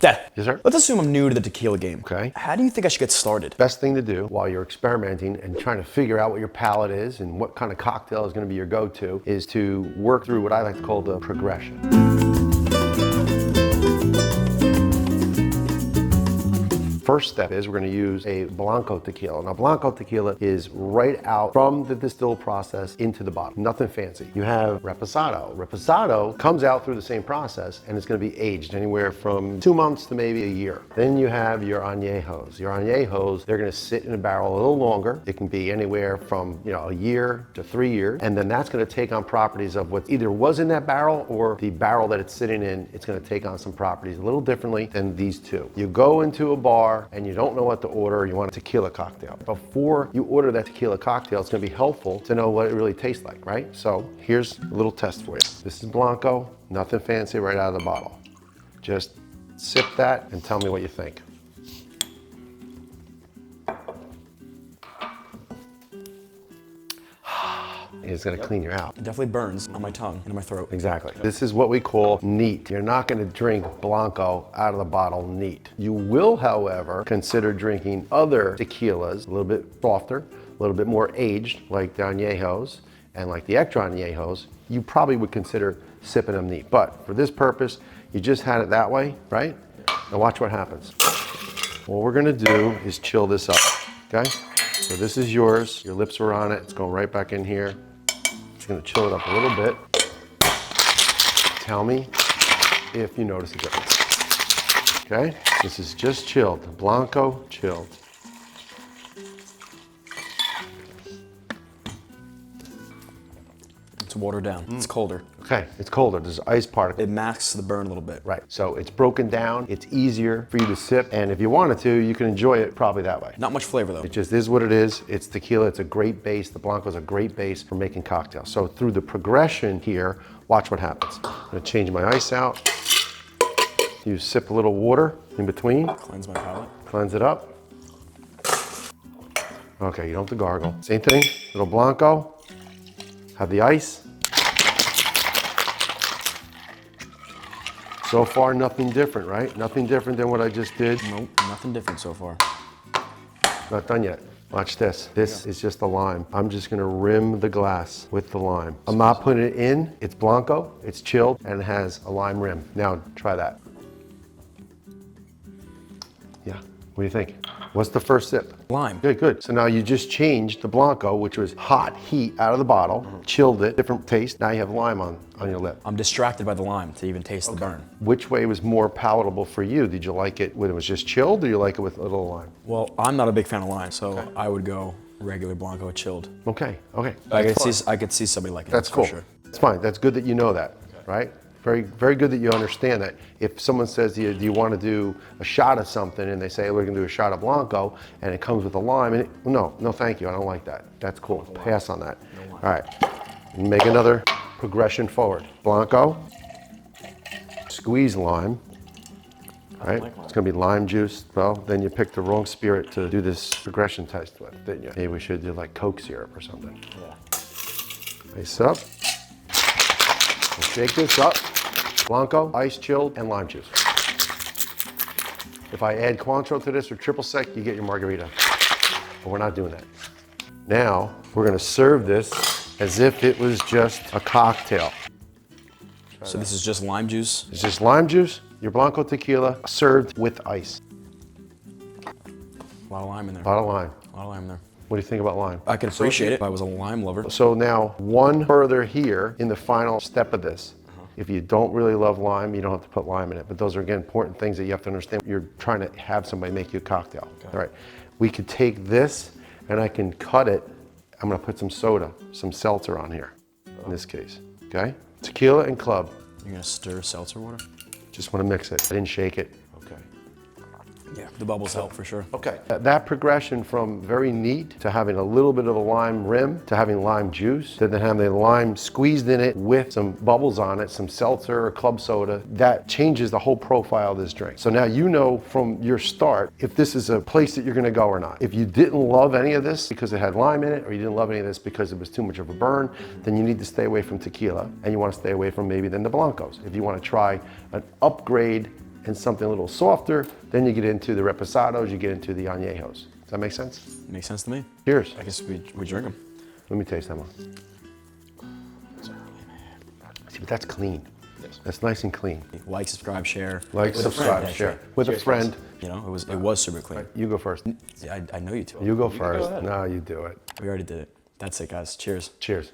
Dad. Yes, sir? Let's assume I'm new to the tequila game. Okay. How do you think I should get started? Best thing to do while you're experimenting and trying to figure out what your palate is and what kind of cocktail is going to be your go-to is to work through what I like to call the progression. First step is we're going to use a Blanco tequila. Now, Blanco tequila is right out from the distill process into the bottle. Nothing fancy. You have Reposado. Reposado comes out through the same process and it's going to be aged anywhere from 2 months to maybe a year. Then you have your añejos. Your añejos, they're going to sit in a barrel a little longer. It can be anywhere from a year to 3 years, and then that's going to take on properties of what either was in that barrel or the barrel that it's sitting in. It's going to take on some properties a little differently than these two. You go into a bar and you don't know what to order, you want a tequila cocktail. Before you order that tequila cocktail, it's gonna be helpful to know what it really tastes like, right? So here's a little test for you. This is Blanco, nothing fancy, right out of the bottle. Just sip that and tell me what you think. It's gonna clean you out. It definitely burns on my tongue and my throat. Exactly. This is what we call neat. You're not gonna drink Blanco out of the bottle neat. You will, however, consider drinking other tequilas, a little bit softer, a little bit more aged, like the añejos and like the extra añejos. You probably would consider sipping them neat. But for this purpose, you just had it that way, right? Now watch what happens. What we're gonna do is chill this up, okay? So this is yours, your lips are on it, it's going right back in here. Gonna chill it up a little bit. Tell me if you notice a difference. Okay, this is just chilled. Blanco chilled. It's watered down. It's colder. Okay, it's colder. There's ice particles. It masks the burn a little bit. Right, so it's broken down. It's easier for you to sip, and if you wanted to, you can enjoy it probably that way. Not much flavor though. It just is what it is. It's tequila. It's a great base. The Blanco is a great base for making cocktails. So through the progression here, watch what happens. I'm gonna change my ice out. You sip a little water in between. Cleanse my palate. Cleanse it up. Okay, you don't have to gargle. Same thing, little Blanco. Have the ice. So far, nothing different, right? Nothing different than what I just did. Nope, nothing different so far. Not done yet. Watch this. This is just the lime. I'm just gonna rim the glass with the lime. I'm not putting it in. It's Blanco, it's chilled, and it has a lime rim. Now, try that. Yeah, what do you think? What's the first sip? Lime. Good, good. So now you just changed the Blanco, which was hot heat out of the bottle, chilled it, different taste. Now you have lime on your lip. I'm distracted by the lime to even taste the burn. Which way was more palatable for you? Did you like it when it was just chilled, or you like it with a little lime? Well, I'm not a big fan of lime, so I would go regular Blanco chilled. Okay, okay. I could see somebody liking That's it cool. for sure. It's fine. That's good that you know that, right? Very, very good that you understand that. If someone says to you, do you want to do a shot of something, and they say, we're going to do a shot of Blanco, and it comes with a lime, and no, thank you. I don't like that. That's cool. Pass on that. All right. Make another progression forward. Blanco. Squeeze lime. All right. It's going to be lime juice. Well, then you picked the wrong spirit to do this progression test with, didn't you? Maybe we should do like Coke syrup or something. Yeah. Ice up. We'll shake this up. Blanco, ice chilled, and lime juice. If I add Cointreau to this or triple sec, you get your margarita. But we're not doing that. Now, we're gonna serve this as if it was just a cocktail. So this is just lime juice? It's just lime juice, your Blanco tequila, served with ice. A lot of lime in there. A lot of lime. A lot of lime in there. What do you think about lime? I could appreciate it if I was a lime lover. So now, one further here in the final step of this. If you don't really love lime, you don't have to put lime in it. But those are, again, important things that you have to understand. You're trying to have somebody make you a cocktail. Okay. All right. We could take this and I can cut it. I'm gonna put some soda, some seltzer on here, in this case, okay? Tequila and club. You're gonna stir seltzer water? Just wanna mix it. I didn't shake it. Okay. Yeah, the bubbles help for sure. Okay. That progression from very neat to having a little bit of a lime rim to having lime juice to then having the lime squeezed in it with some bubbles on it, some seltzer or club soda, that changes the whole profile of this drink. So now you know from your start if this is a place that you're gonna go or not. If you didn't love any of this because it had lime in it, or you didn't love any of this because it was too much of a burn, then you need to stay away from tequila, and you wanna stay away from maybe then the Blancos. If you wanna try an upgrade and something a little softer. Then you get into the reposados, you get into the añejos. Does that make sense? Makes sense to me. Cheers. I guess we drink them. Let me taste that one. See, but that's clean. Yes. That's nice and clean. Like, subscribe, share. Like, With a subscribe, friend, share. actually. With a Cheers, friend. guys. You know, it was super clean. You go first. See, I know you two. You go first. ahead. No, you do it. We already did it. That's it, guys. Cheers. Cheers.